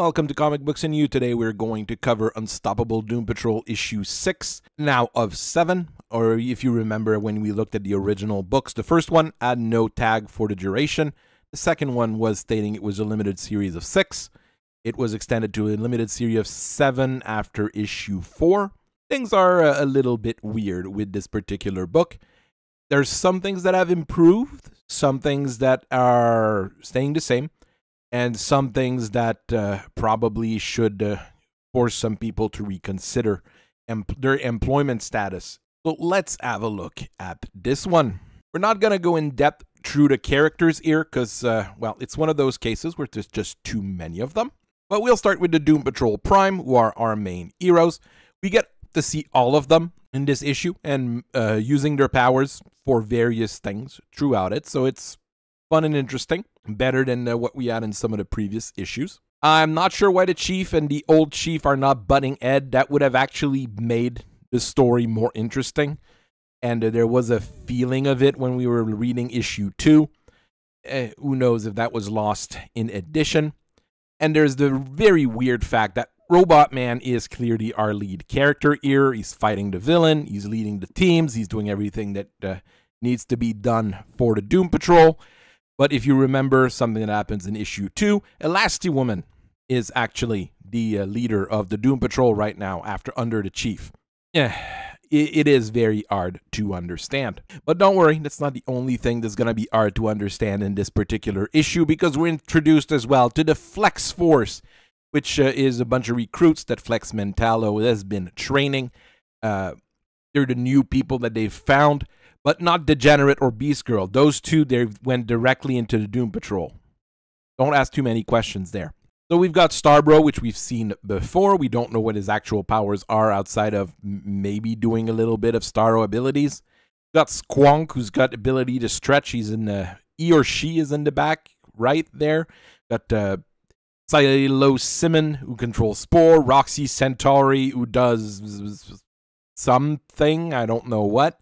Welcome to Comic Books and You. Today we're going to cover Unstoppable Doom Patrol issue 6, now of 7. Or if you remember when we looked at the original books, the first one had no tag for the duration. The second one was stating it was a limited series of 6. It was extended to a limited series of 7 after issue 4. Things are a little bit weird with this particular book. There's some things that have improved, some things that are staying the same, and some things that probably should force some people to reconsider their employment status. So let's have a look at this one. We're not going to go in depth through the characters here because, well, it's one of those cases where there's just too many of them. But we'll start with the Doom Patrol Prime, who are our main heroes. We get to see all of them in this issue and using their powers for various things throughout it. So it's fun and interesting. Better than what we had in some of the previous issues. I'm not sure why the Chief and the old Chief are not butting heads. That would have actually made the story more interesting. And there was a feeling of it when we were reading issue 2. Who knows if that was lost in addition. And there's the very weird fact that Robot Man is clearly our lead character here. He's fighting the villain. He's leading the teams. He's doing everything that needs to be done for the Doom Patrol. But if you remember something that happens in issue 2, Elasti-Woman is actually the leader of the Doom Patrol right now under the Chief. Yeah, it is very hard to understand. But don't worry, that's not the only thing that's going to be hard to understand in this particular issue, because we're introduced as well to the Flex Force, which is a bunch of recruits that Flex Mentallo has been training. They're the new people that they've found. But not Degenerate or Beast Girl. Those two, they went directly into the Doom Patrol. Don't ask too many questions there. So we've got Starbro, which we've seen before. We don't know what his actual powers are outside of maybe doing a little bit of Starro abilities. We've got Squonk, who's got ability to stretch. He or she is in the back right there. Got Psilocymon, who controls Spore. Roxy Centauri, who does something. I don't know what.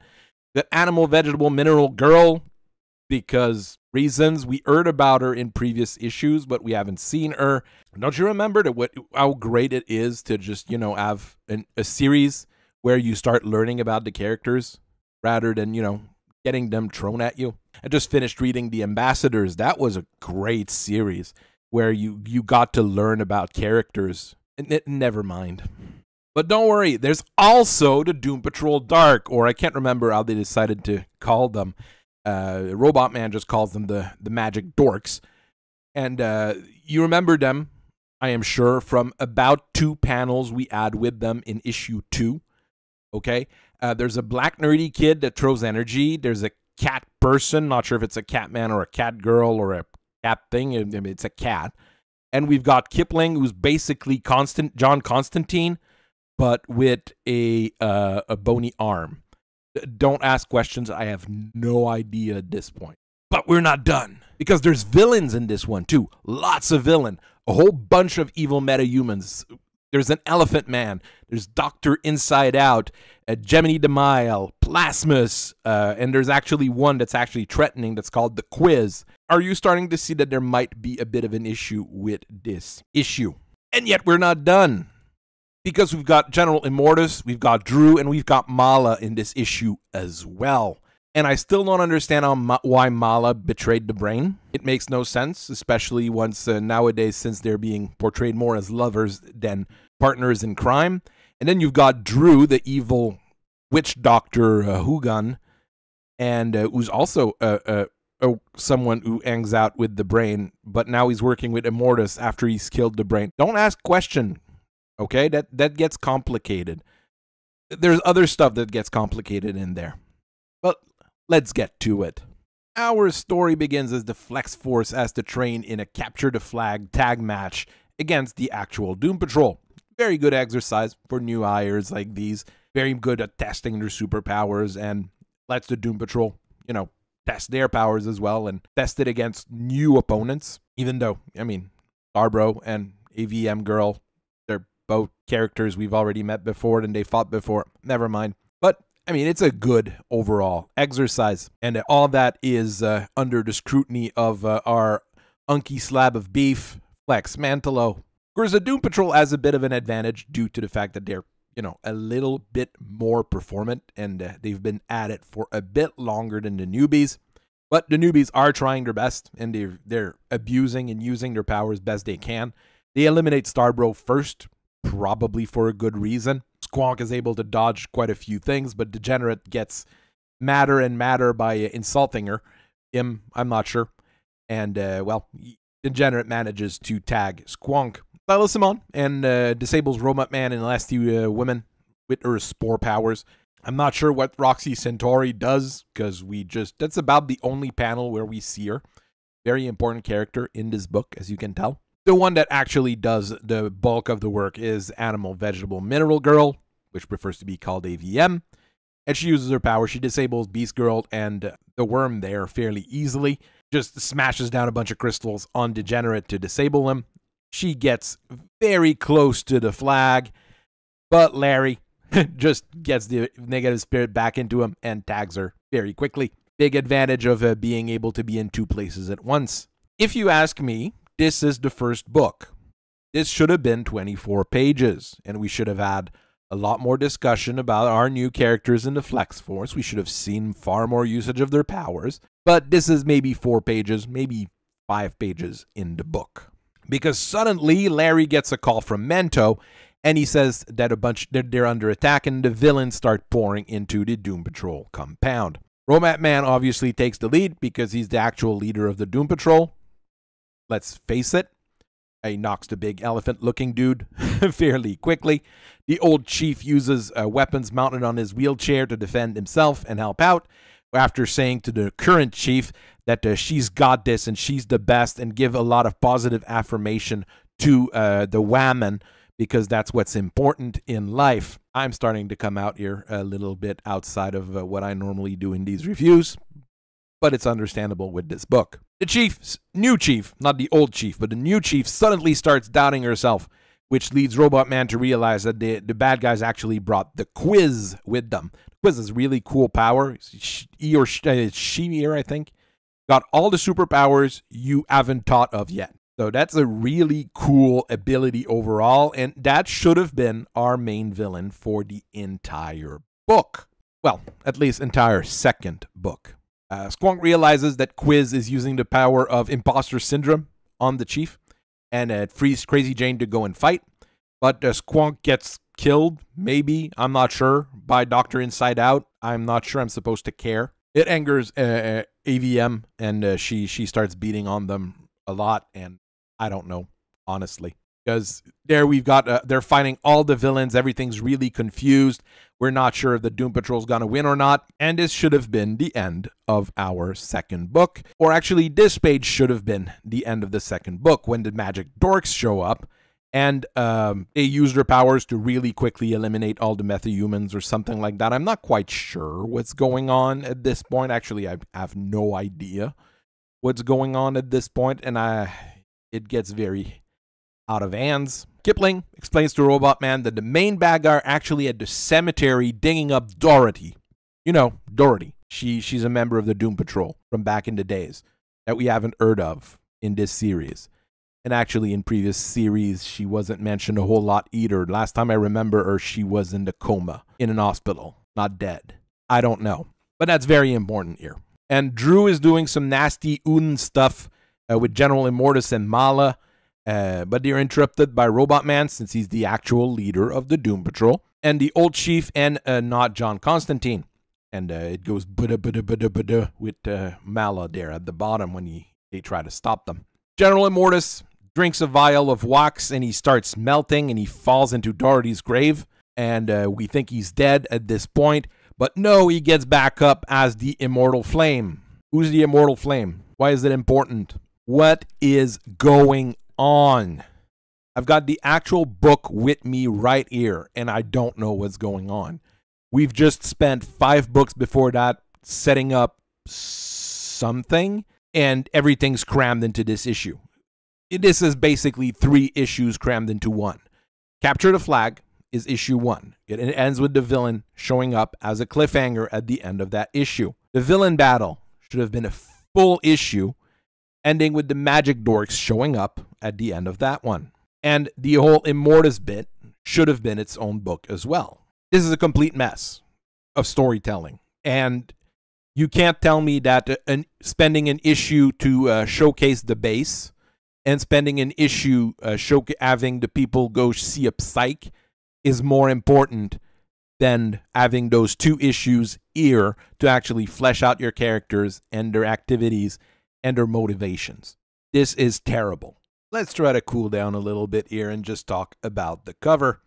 The Animal, Vegetable, Mineral Girl, because reasons. We heard about her in previous issues, but we haven't seen her. Don't you remember how great it is to just, have a series where you start learning about the characters rather than, getting them thrown at you? I just finished reading The Ambassadors. That was a great series where you got to learn about characters. Never mind. But don't worry, there's also the Doom Patrol Dark, or I can't remember how they decided to call them. Robot Man just calls them the Magic Dorks. And you remember them, I am sure, from about 2 panels we had with them in issue 2. Okay? There's a black nerdy kid that throws energy. There's a cat person, not sure if it's a cat man or a cat girl or a cat thing. I mean, it's a cat. And we've got Kipling, who's basically John Constantine, but with a bony arm. Don't ask questions. I have no idea at this point. But we're not done, because there's villains in this one too. Lots of villain. A whole bunch of evil metahumans. There's an Elephant Man. There's Dr. Inside Out, Gemini Demile, Plasmus, and there's actually one that's actually threatening that's called the Quiz. Are you starting to see that there might be a bit of an issue with this issue? And yet we're not done. Because we've got General Immortus, we've got Drew, and we've got Mala in this issue as well. And I still don't understand why Mala betrayed the Brain. It makes no sense, especially once nowadays, since they're being portrayed more as lovers than partners in crime. And then you've got Drew, the evil witch doctor Hugan, and who's also someone who hangs out with the Brain, but now he's working with Immortus after he's killed the Brain. Don't ask questions. Okay, that gets complicated. There's other stuff that gets complicated in there. But let's get to it. Our story begins as the Flex Force has to train in a Capture the Flag tag match against the actual Doom Patrol. Very good exercise for new hires like these. Very good at testing their superpowers, and lets the Doom Patrol, test their powers as well and test it against new opponents. Even though, Starbro and AVM Girl, both characters we've already met before and they fought before. Never mind. But, it's a good overall exercise. And all that is under the scrutiny of our unky slab of beef, Flex Mentallo. course, the Doom Patrol has a bit of an advantage due to the fact that they're, a little bit more performant, and they've been at it for a bit longer than the newbies. But the newbies are trying their best, and they're abusing and using their powers best they can. They eliminate Starbro first, probably for a good reason. Squonk is able to dodge quite a few things, but Degenerate gets madder and madder by insulting him, I'm not sure. And, Degenerate manages to tag Squonk, Simon, and disables Robot Man and the last two women with her spore powers. I'm not sure what Roxy Centauri does, because that's about the only panel where we see her. Very important character in this book, as you can tell. The one that actually does the bulk of the work is Animal, Vegetable, Mineral Girl, which prefers to be called AVM. And she uses her power. She disables Beast Girl and the worm there fairly easily. Just smashes down a bunch of crystals on Degenerate to disable him. She gets very close to the flag, but Larry just gets the negative spirit back into him and tags her very quickly. Big advantage of being able to be in two places at once. If you ask me, this is the first book. This should have been 24 pages, and we should have had a lot more discussion about our new characters in the Flex Force. We should have seen far more usage of their powers, but this is maybe 4 pages, maybe 5 pages in the book. Because suddenly Larry gets a call from Mento, and he says that they're under attack, and the villains start pouring into the Doom Patrol compound. Robot Man obviously takes the lead because he's the actual leader of the Doom Patrol. Let's face it, he knocks the big elephant-looking dude fairly quickly. The old chief uses weapons mounted on his wheelchair to defend himself and help out, after saying to the current chief that she's got this and she's the best, and give a lot of positive affirmation to the Whammon, because that's what's important in life. I'm starting to come out here a little bit outside of what I normally do in these reviews, but it's understandable with this book. The new chief, not the old chief, but the new chief suddenly starts doubting herself, which leads Robot Man to realize that the bad guys actually brought the Quiz with them. The Quiz is really cool power. She here, I think, got all the superpowers you haven't thought of yet. So that's a really cool ability overall, and that should have been our main villain for the entire book. Well, at least entire second book. Squonk realizes that Quiz is using the power of imposter syndrome on the chief, and it frees Crazy Jane to go and fight. But Squonk gets killed, maybe, I'm not sure, by Dr. Inside Out. I'm not sure I'm supposed to care. It angers AVM, and she starts beating on them a lot, and I don't know, honestly. Because there we've got, they're fighting all the villains, everything's really confused. We're not sure if the Doom Patrol's gonna win or not, and this should have been the end of our second book. Or actually, this page should have been the end of the second book, when the magic dorks show up, and they use their powers to really quickly eliminate all the metahumans or something like that. I'm not quite sure what's going on at this point. Actually, I have no idea what's going on at this point, and it gets very out of hands. Kipling explains to Robot Man that the main bad guy are actually at the cemetery digging up Dorothy. You know, Dorothy. She's a member of the Doom Patrol from back in the days that we haven't heard of in this series. And actually, in previous series, she wasn't mentioned a whole lot either. Last time I remember her, she was in the coma in an hospital, not dead. I don't know. But that's very important here. And Drew is doing some nasty Udin stuff with General Immortus and Mala. But they're interrupted by Robot Man, since he's the actual leader of the Doom Patrol, and the old chief, and not John Constantine. And it goes bada with Mala there at the bottom when they try to stop them. General Immortus drinks a vial of wax, and he starts melting, and he falls into Dorothy's grave. And we think he's dead at this point, but no, he gets back up as the Immortal Flame. Who's the Immortal Flame? Why is it important? What is going on? I've got the actual book with me right here, and I don't know what's going on. We've just spent 5 books before that setting up something, and everything's crammed into this issue. This is basically 3 issues crammed into one. Capture the Flag is issue 1. It ends with the villain showing up as a cliffhanger at the end of that issue. The villain battle should have been a full issue, ending with the magic dorks showing up at the end of that one. And the whole Immortus bit should have been its own book as well. This is a complete mess of storytelling. And you can't tell me that spending an issue to showcase the base and spending an issue having the people go see a psych is more important than having those 2 issues here to actually flesh out your characters and their activities and their motivations. This is terrible. Let's try to cool down a little bit here and just talk about the cover.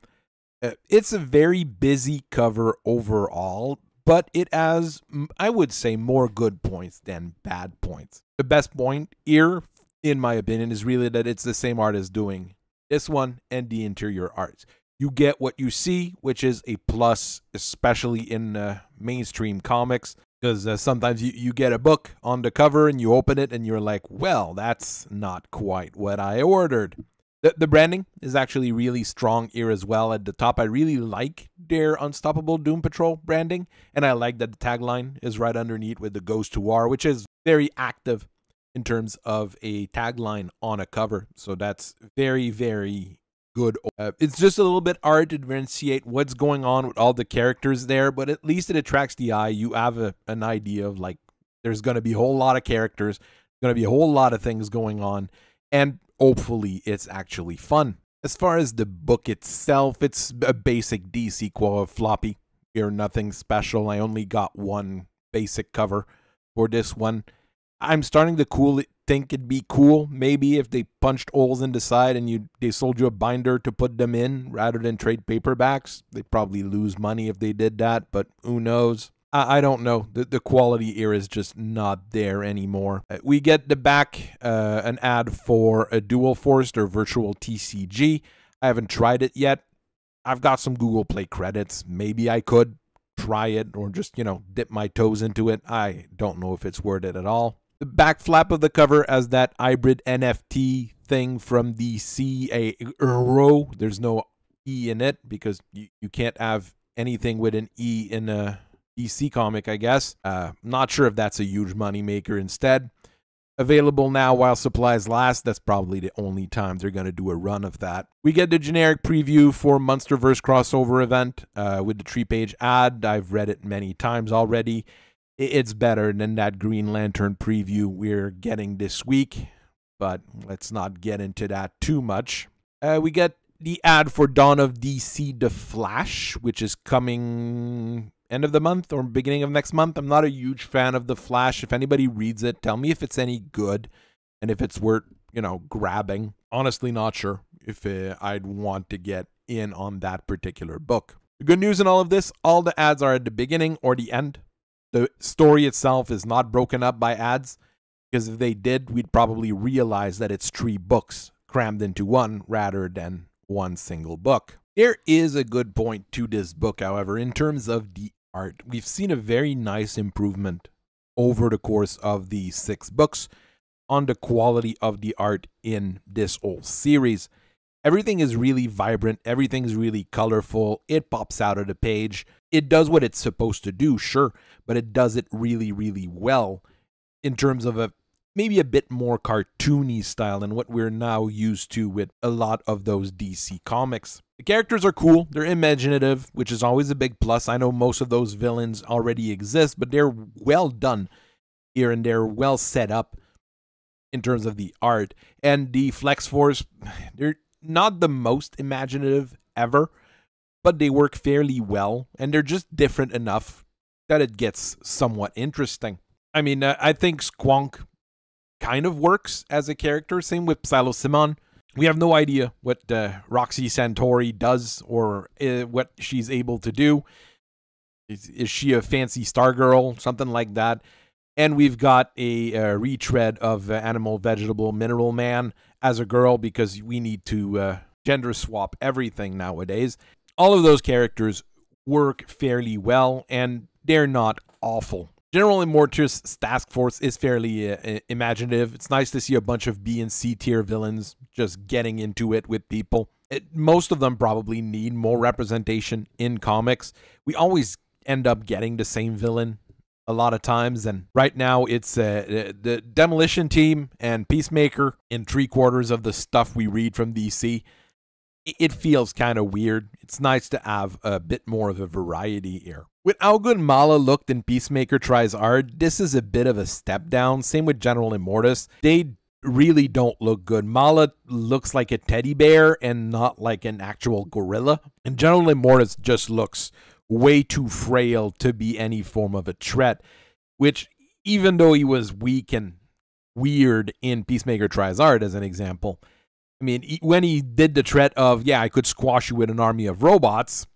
It's a very busy cover overall, but it has, I would say, more good points than bad points. The best point here, in my opinion, is really that it's the same artist doing this one and the interior arts. You get what you see, which is a plus, especially in mainstream comics, because sometimes you get a book on the cover and you open it and you're like, well, that's not quite what I ordered. The branding is actually really strong here as well. At the top, I really like their Unstoppable Doom Patrol branding, and I like that the tagline is right underneath with the Goes to War, which is very active in terms of a tagline on a cover. So that's very, very good. It's just a little bit hard to differentiate what's going on with all the characters there, but at least it attracts the eye. You have an idea of, like, there's going to be a whole lot of characters, going to be a whole lot of things going on, and hopefully it's actually fun. As far as the book itself, it's a basic DC floppy. Here, nothing special. I only got one basic cover for this one. I'm starting to think it'd be cool maybe if they punched holes in the side and they sold you a binder to put them in rather than trade paperbacks. They'd probably lose money if they did that, but who knows? I don't know. The quality here is just not there anymore. We get the back an ad for a Dual Force, their virtual TCG. I haven't tried it yet. I've got some Google Play credits. Maybe I could try it or just, dip my toes into it. I don't know if it's worth it at all. The back flap of the cover has that hybrid NFT thing from DC, a euro. There's no E in it because you can't have anything with an E in a DC comic, I guess. Not sure if that's a huge money maker instead. Available now while supplies last. That's probably the only time they're going to do a run of that. We get the generic preview for Monsterverse crossover event with the 3-page ad. I've read it many times already. It's better than that Green Lantern preview we're getting this week, but let's not get into that too much. We get the ad for Dawn of DC The Flash, which is coming end of the month or beginning of next month. I'm not a huge fan of The Flash. If anybody reads it, tell me if it's any good and if it's worth, grabbing. Honestly, not sure if I'd want to get in on that particular book. The good news in all of this, all the ads are at the beginning or the end. The story itself is not broken up by ads, because if they did, we'd probably realize that it's 3 books crammed into one rather than one single book. There is a good point to this book, however, in terms of the art. We've seen a very nice improvement over the course of the 6 books on the quality of the art in this whole series. Everything is really vibrant. Everything's really colorful. It pops out of the page. It does what it's supposed to do, sure, but it does it really, really well in terms of maybe a bit more cartoony style than what we're now used to with a lot of those DC comics. The characters are cool. They're imaginative, which is always a big plus. I know most of those villains already exist, but they're well done here and they're well set up in terms of the art. And the Flex Force, they're not the most imaginative ever, but they work fairly well, and they're just different enough that it gets somewhat interesting. I mean, I think Squonk kind of works as a character. Same with Psilocymmon. We have no idea what Roxy Centauri does or what she's able to do. Is she a fancy star girl? Something like that. And we've got a retread of Animal, Vegetable, Mineral Man as a girl because we need to gender swap everything nowadays. All of those characters work fairly well, and they're not awful. General Immortus Task Force is fairly imaginative. It's nice to see a bunch of B and C tier villains just getting into it with people. Most of them probably need more representation in comics. We always end up getting the same villain a lot of times, and right now it's the Demolition Team and Peacemaker in 3/4 of the stuff we read from DC. it feels kind of weird. It's nice to have a bit more of a variety here. With how good Mala looked in Peacemaker Tries Hard, this is a bit of a step down. Same with General Immortus. They really don't look good. Mala looks like a teddy bear and not like an actual gorilla. And General Immortus just looks way too frail to be any form of a threat, which even though he was weak and weird in Peacemaker Tries Hard, as an example, I mean, when he did the threat of, yeah, I could squash you with an army of robots,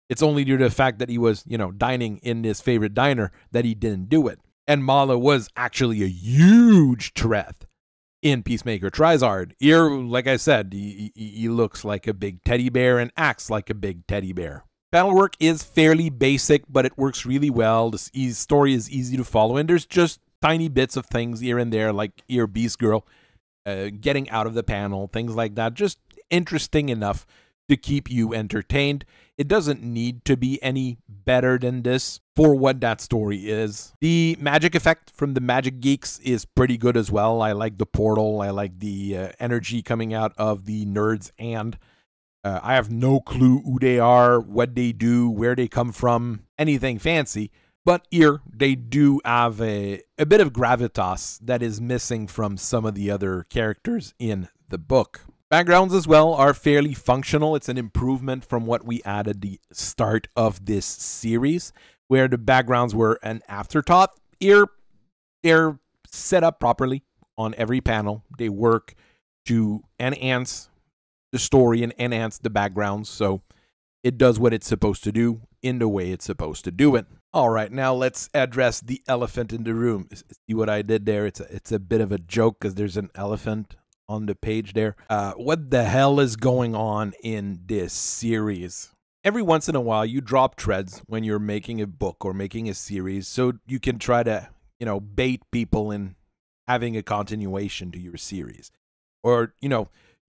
it's only due to the fact that he was, dining in his favorite diner that he didn't do it. And Mala was actually a huge threat in Peacemaker Tries Hard. Here, like I said, he looks like a big teddy bear and acts like a big teddy bear. Battle work is fairly basic, but it works really well. The story is easy to follow, and there's just tiny bits of things here and there, like here, Beast Girl getting out of the panel, things like that. Just interesting enough to keep you entertained. It doesn't need to be any better than this for what that story is. The magic effect from the Magic Geeks is pretty good as well. I like the portal. I like the energy coming out of the nerds, and I have no clue who they are, what they do, where they come from, anything fancy. But here, they do have a bit of gravitas that is missing from some of the other characters in the book. Backgrounds as well are fairly functional. It's an improvement from what we had at the start of this series, where the backgrounds were an afterthought. Here, they're set up properly on every panel. They work to enhance the story and enhance the backgrounds, so it does what it's supposed to do in the way it's supposed to do it. All right, now let's address the elephant in the room. See what I did there? It's a bit of a joke because there's an elephant on the page there. What the hell is going on in this series? Every once in a while, you drop threads when you're making a book or making a series, so you can try to, bait people in having a continuation to your series. Or,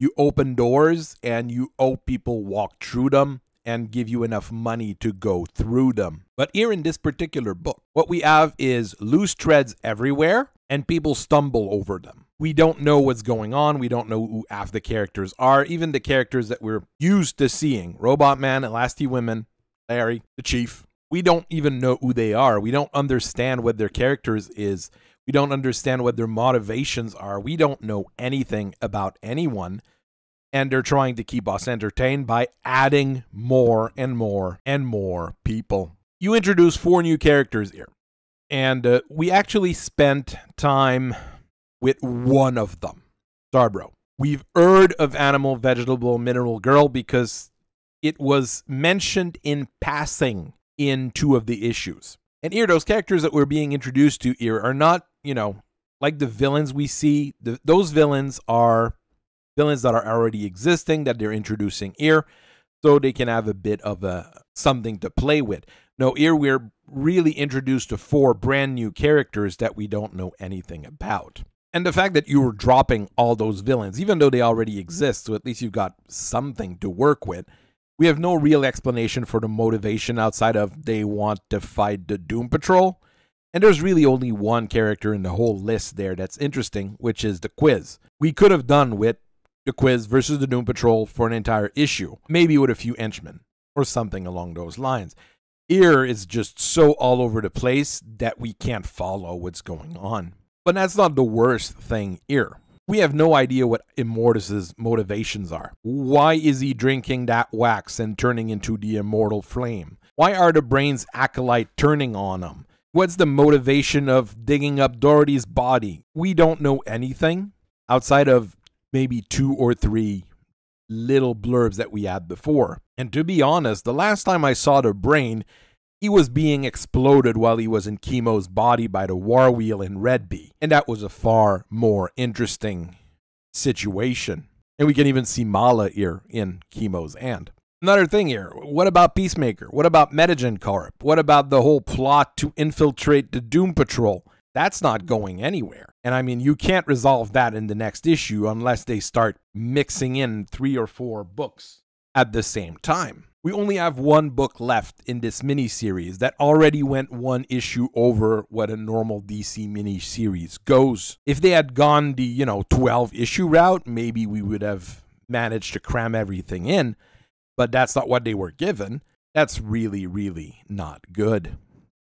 you open doors and you hope people walk through them and give you enough money to go through them. But here in this particular book, what we have is loose threads everywhere and people stumble over them. We don't know what's going on. We don't know who half the characters are. Even the characters that we're used to seeing, Robot Man, Elasti Women, Larry, the Chief, we don't even know who they are. We don't understand what their characters is. We don't understand what their motivations are. We don't know anything about anyone. And they're trying to keep us entertained by adding more and more and more people. You introduce 4 new characters here. And we actually spent time with one of them, Starbro. We've heard of Animal, Vegetable, Mineral Girl because it was mentioned in passing in 2 of the issues. And here, those characters that we're being introduced to here are not, like the villains we see. Those villains are villains that are already existing that they're introducing here, so they can have a bit of something to play with. No, here we're really introduced to 4 brand new characters that we don't know anything about. And the fact that you were dropping all those villains, even though they already exist, so at least you've got something to work with, we have no real explanation for the motivation outside of they want to fight the Doom Patrol. And there's really only one character in the whole list there that's interesting, which is the Quiz. We could have done with the Quiz versus the Doom Patrol for an entire issue, maybe with a few henchmen or something along those lines. Here is just so all over the place that we can't follow what's going on. But that's not the worst thing here. We have no idea what Immortus's motivations are. Why is he drinking that wax and turning into the immortal flame? Why are the Brain's acolyte turning on him? What's the motivation of digging up Dorothy's body? We don't know anything outside of maybe 2 or 3 little blurbs that we had before. And to be honest, the last time I saw the Brain, he was being exploded while he was in Chemo's body by the War Wheel in Red Bee. And that was a far more interesting situation. And we can even see Mala here in Chemo's hand. Another thing here, what about Peacemaker? What about Metagen Corp? What about the whole plot to infiltrate the Doom Patrol? That's not going anywhere. And I mean, you can't resolve that in the next issue unless they start mixing in 3 or 4 books at the same time. We only have 1 book left in this miniseries that already went 1 issue over what a normal DC miniseries goes. If they had gone the, 12 issue route, maybe we would have managed to cram everything in, but that's not what they were given. That's really, really not good.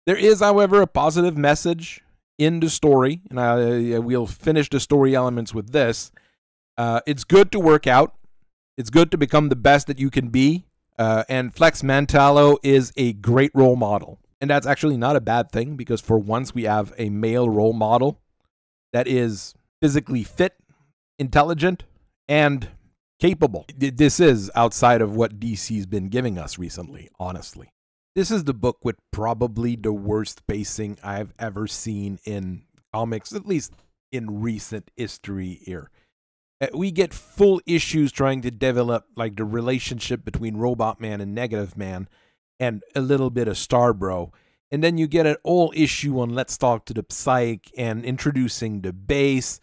There is, however, a positive message in the story, and we'll finish the story elements with this. It's good to work out. It's good to become the best that you can be. And Flex Mantallo is a great role model. And that's actually not a bad thing, because for once we have a male role model that is physically fit, intelligent, and capable. This is outside of what DC's been giving us recently, honestly. This is the book with probably the worst pacing I've ever seen in comics, at least in recent history here. We get full issues trying to develop like the relationship between Robot Man and Negative Man and a little bit of Starbro. And then you get an whole issue on Let's Talk to the Psyche and introducing the base.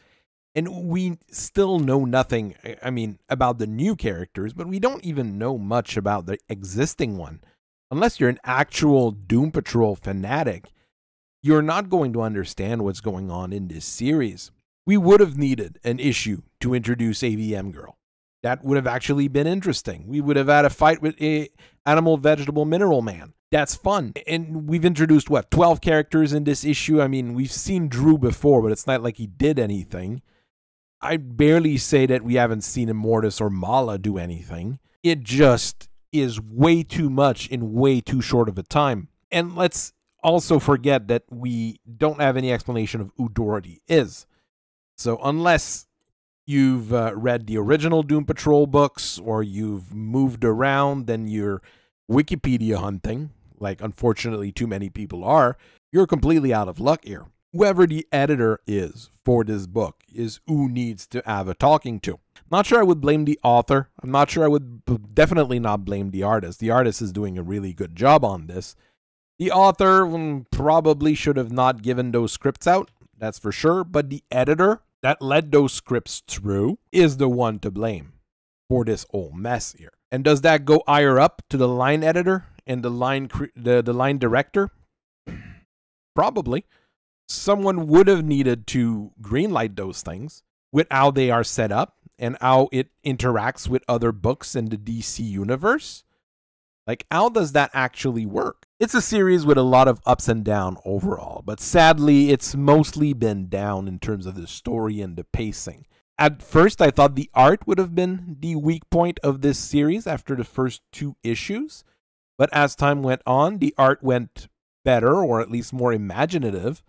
And we still know nothing, I mean, about the new characters, but we don't even know much about the existing one. Unless you're an actual Doom Patrol fanatic, you're not going to understand what's going on in this series. We would have needed an issue to introduce AVM Girl. That would have actually been interesting. We would have had a fight with a Animal, Vegetable, Mineral Man. That's fun. And we've introduced, what, 12 characters in this issue? I mean, we've seen Drew before, but it's not like he did anything. I'd barely say that we haven't seen Immortus or Mala do anything. It just is way too much in way too short of a time. And let's also forget that we don't have any explanation of who Dorothy is. So unless you've read the original Doom Patrol books or you've moved around, then you're Wikipedia hunting, like unfortunately too many people are, you're completely out of luck here. Whoever the editor is for this book is who needs to have a talking to. Not sure I would blame the author. I'm not sure I would definitely not blame the artist. The artist is doing a really good job on this. The author probably should have not given those scripts out, that's for sure. But the editor that led those scripts through is the one to blame for this whole mess here. And does that go higher up to the line editor and the line director? Probably. Someone would have needed to greenlight those things with how they are set up and how it interacts with other books in the DC universe. Like, how does that actually work? It's a series with a lot of ups and downs overall, but sadly, it's mostly been down in terms of the story and the pacing. At first, I thought the art would have been the weak point of this series after the first 2 issues, but as time went on, the art went better, or at least more imaginative,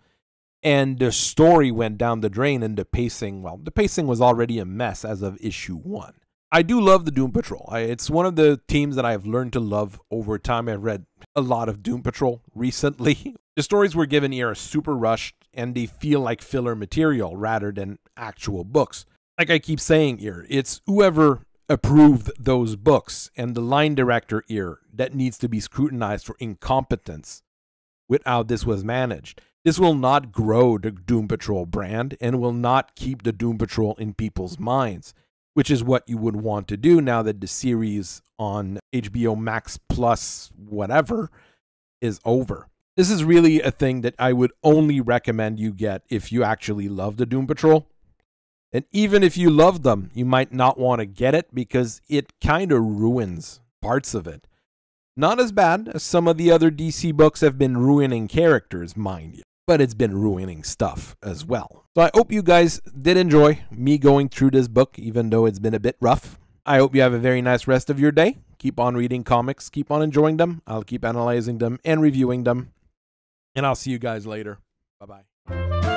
and the story went down the drain, and the pacing was already a mess as of issue 1. I do love the Doom Patrol. It's one of the teams that I've learned to love over time. I've read a lot of Doom Patrol recently. The stories we're given here are super rushed, and they feel like filler material rather than actual books. Like I keep saying here, it's whoever approved those books and the line director here that needs to be scrutinized for incompetence with how this was managed. This will not grow the Doom Patrol brand and will not keep the Doom Patrol in people's minds, which is what you would want to do now that the series on HBO Max Plus whatever is over. This is really a thing that I would only recommend you get if you actually love the Doom Patrol. And even if you love them, you might not want to get it because it kind of ruins parts of it. Not as bad as some of the other DC books have been ruining characters, mind you, but it's been ruining stuff as well. So I hope you guys did enjoy me going through this book, even though it's been a bit rough. I hope you have a very nice rest of your day. Keep on reading comics, keep on enjoying them. I'll keep analyzing them and reviewing them. And I'll see you guys later. Bye-bye.